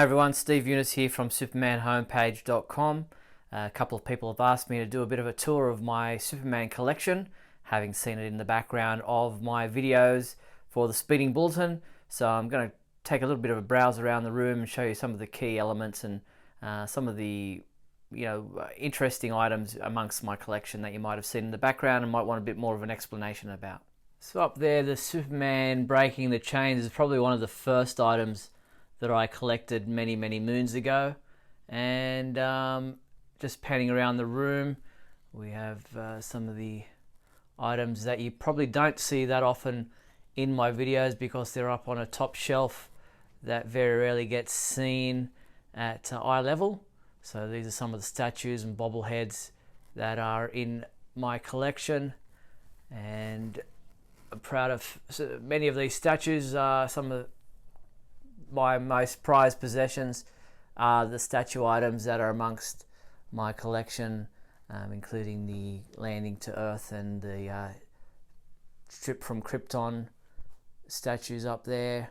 everyone, Steve Younis here from supermanhomepage.com. A couple of people have asked me to do a bit of a tour of my Superman collection, having seen it in the background of my videos for the Speeding Bulletin. So I'm going to take a little bit of a browse around the room and show you some of the key elements and some of the interesting items amongst my collection that you might have seen in the background and might want a bit more of an explanation about. So up there, the Superman breaking the chains is probably one of the first items that I collected many moons ago. And just panning around the room, we have some of the items that you probably don't see that often in my videos because they're up on a top shelf that very rarely gets seen at eye level. So these are some of the statues and bobbleheads that are in my collection, and I'm proud of many of these statues. Some of my most prized possessions are the statue items that are amongst my collection, including the landing to Earth and the trip from Krypton statues up there.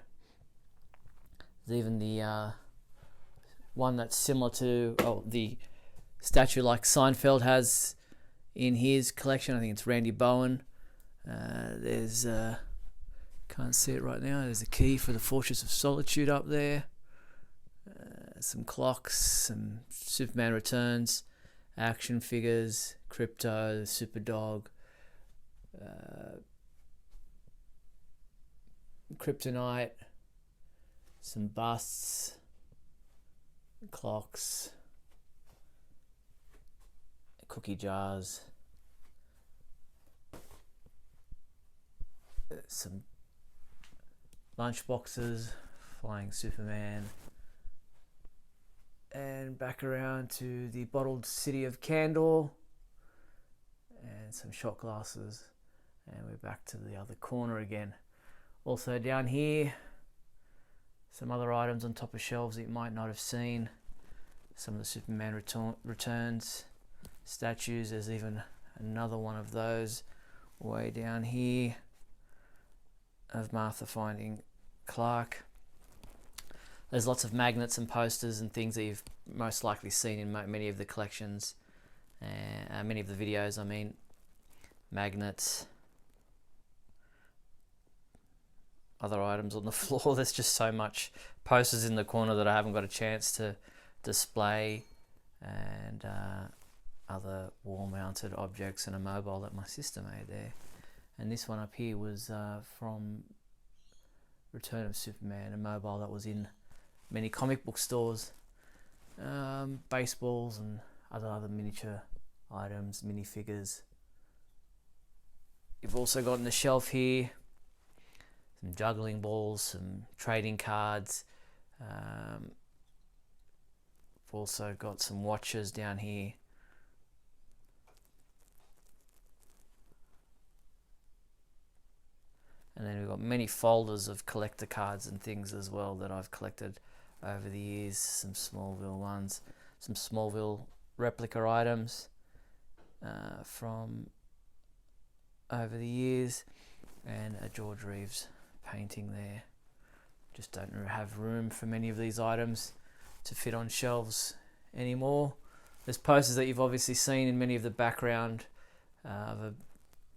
There's even the one that's similar to the statue like Seinfeld has in his collection. I think it's Randy Bowen. There's can't see it right now. There's a key for the Fortress of Solitude up there. Some clocks, some Superman Returns, action figures, Crypto, the Superdog, Kryptonite, some busts, clocks, cookie jars, some lunch boxes, flying Superman, and back around to the bottled city of Candor, and some shot glasses, and we're back to the other corner again. Also down here, some other items on top of shelves that you might not have seen. Some of the Superman Returns statues. There's even another one of those way down here of Martha finding Clark. There's lots of magnets and posters and things that you've most likely seen in many of the collections, many of the videos. I mean, magnets, other items on the floor. There's just so much posters in the corner that I haven't got a chance to display, and other wall-mounted objects and a mobile that my sister made there. And this one up here was from Return of Superman, a mobile that was in many comic book stores. Baseballs and other miniature items, minifigures. You've also got on the shelf here some juggling balls, some trading cards. We've also got some watches down here. And then we've got many folders of collector cards and things as well that I've collected over the years. Some Smallville ones, some Smallville replica items from over the years, and a George Reeves painting there. Just don't have room for many of these items to fit on shelves anymore. There's posters that you've obviously seen in many of the background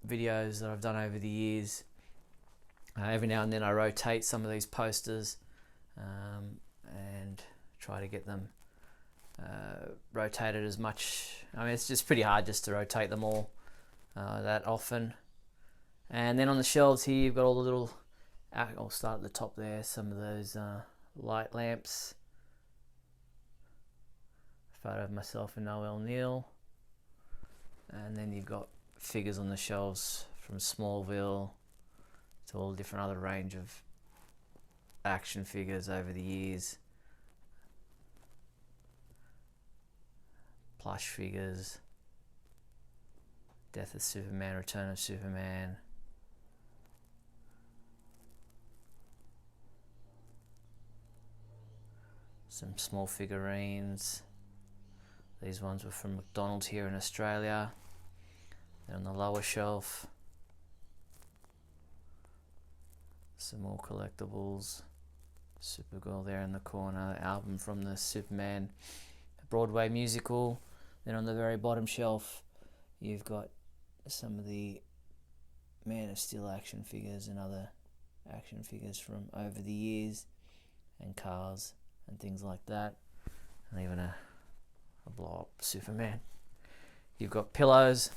videos that I've done over the years. Every now and then I rotate some of these posters and try to get them rotated as much. I mean, it's just pretty hard just to rotate them all that often. And then on the shelves here, you've got all the little, I'll start at the top there, some of those light lamps. Photo of myself and Noel Neal. And then you've got figures on the shelves from Smallville to all different other range of action figures over the years. Plush figures. Death of Superman, Return of Superman. Some small figurines. These ones were from McDonald's here in Australia. They're on the lower shelf. Some more collectibles. Supergirl there in the corner, album from the Superman Broadway musical. Then on the very bottom shelf, you've got some of the Man of Steel action figures and other action figures from over the years, and cars and things like that, and even a blow-up Superman. You've got pillows,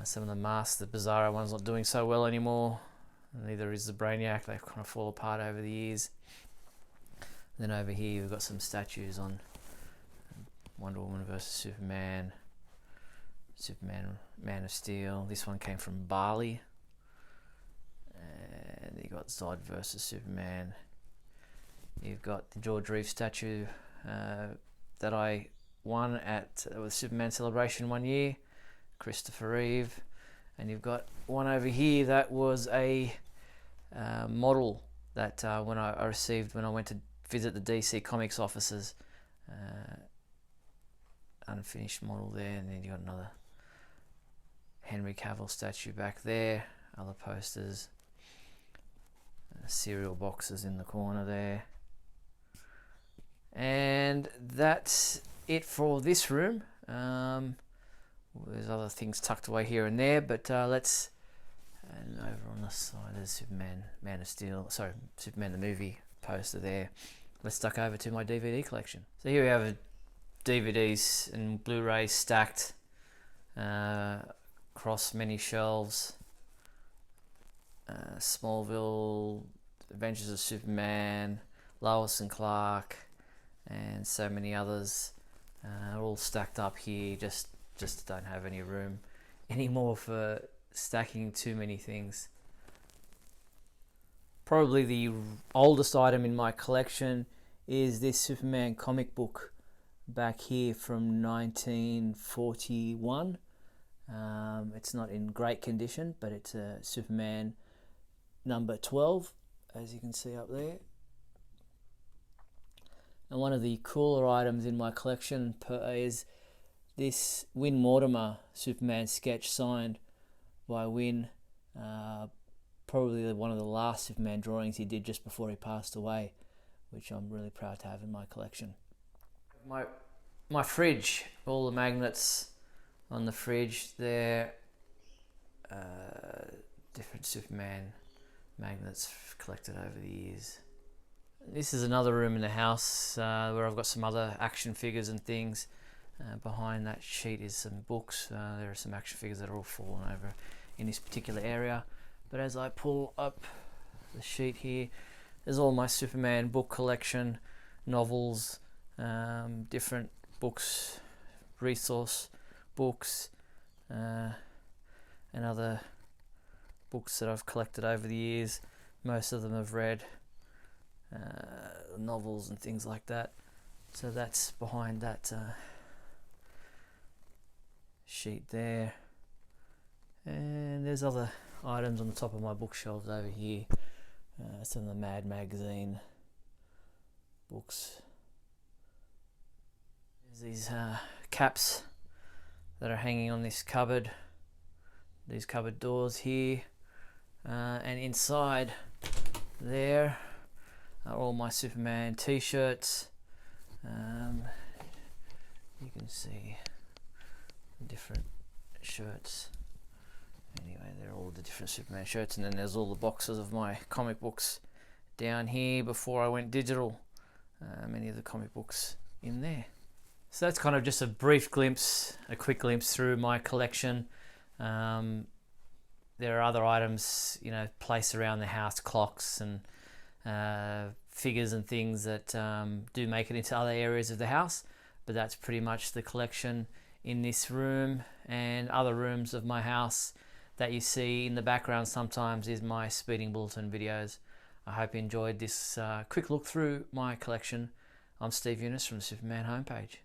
some of the masks, the Bizarro one's not doing so well anymore, neither is the Brainiac, they kind of fall apart over the years. Then over here you've got some statues on Wonder Woman versus Superman, Man of Steel. This one came from Bali. And you got Zod versus Superman. You've got the George Reeves statue that I won at the Superman Celebration one year, Christopher Reeve. And you've got one over here that was a model that when I received when I went to visit the DC Comics offices. Unfinished model there, and then you got another Henry Cavill statue back there, other posters, cereal boxes in the corner there. And that's it for this room. There's other things tucked away here and there, but let's, and over on the side there's Superman, Man of Steel, sorry, Superman the movie poster there. Let's duck over to my DVD collection. So here we have DVDs and Blu-rays stacked across many shelves. Smallville, Adventures of Superman, Lois and Clark, and so many others, all stacked up here. Just don't have any room anymore for stacking too many things. Probably the oldest item in my collection is this Superman comic book back here from 1941. It's not in great condition, but it's a Superman number 12, as you can see up there. And one of the cooler items in my collection is this Win Mortimer Superman sketch signed by Win. Probably one of the last Superman drawings he did just before he passed away, which I'm really proud to have in my collection. My fridge, all the magnets on the fridge there, different Superman magnets collected over the years. This is another room in the house where I've got some other action figures and things. Behind that sheet is some books. There are some action figures that are all fallen over in this particular area. But as I pull up the sheet here, there's all my Superman book collection, novels, different books, resource books, and other books that I've collected over the years. Most of them I've read, novels and things like that. So that's behind that sheet there. And there's other items on the top of my bookshelves over here. Some of the Mad magazine books. There's these caps that are hanging on this cupboard, these cupboard doors here, and inside there are all my Superman t-shirts. You can see the different shirts. Anyway, they're all the different Superman shirts, and then there's all the boxes of my comic books down here before I went digital. Many of the comic books in there. So that's kind of just a brief glimpse, a quick glimpse through my collection. There are other items, placed around the house, clocks and figures and things that do make it into other areas of the house. But that's pretty much the collection in this room, and other rooms of my house that you see in the background sometimes is my speeding bulletin videos. I hope you enjoyed this quick look through my collection. I'm Steve Younis from the Superman homepage.